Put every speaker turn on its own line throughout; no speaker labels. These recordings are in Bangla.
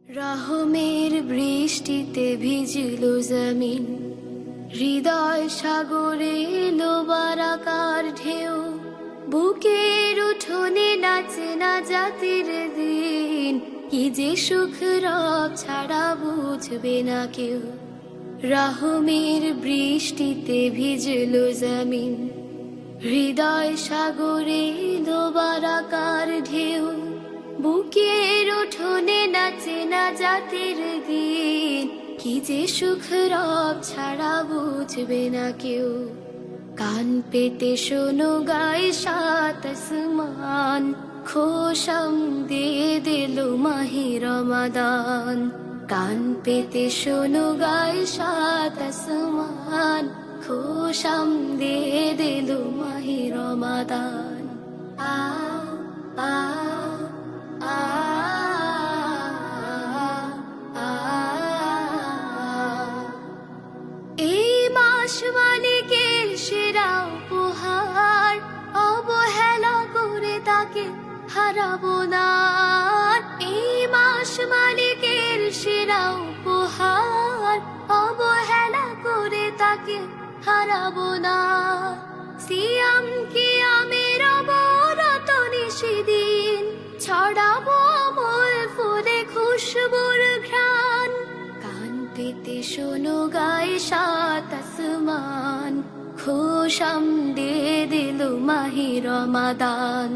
রহমের বৃষ্টিতে ভিজল জমিন, হৃদয় সাগরে এলো বারাকার ঢেউ। বুকের উঠোনে নাচে না জাতির দিন, কি যে সুখ রব ছাড়া বুঝবে না কেউ। রহমের বৃষ্টিতে ভিজল জমিন, হৃদয় সাগরে এলো বারাকার ঢেউ। বুকের উঠোনে নাচে না জাতির দিন, কি যে সুখ রব ছাড়া বুঝবে না কেউ। কান পেতে শোনো গায় সাত আসমান, খোশাম দিয়ে দিল মাহে রমাদান। কান পেতে শোনো গায় সাত আসমান, খোশাম দিয়ে দিল মাহে রমাদান। আ আ এই মাস মালিকের সেরা উপহার, অবহেলা করে তাকে হারাবো না। এই মাস মালিকের সেরা উপহার, অবহেলা করে তাকে হারাবো না। সিয়াম কিয়ামের অবরত নিশিদিন, ছড়াবো আমল ফুলে খুশবুর ঘ্রাণ। কান পেতে শোনো গায়ে সাত আসমান, খোশাম দিয়ে দিল মাহে রমাদান।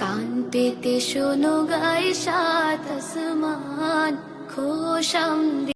কান পেতে শোনো গায়ে সাত আসমান, খোশাম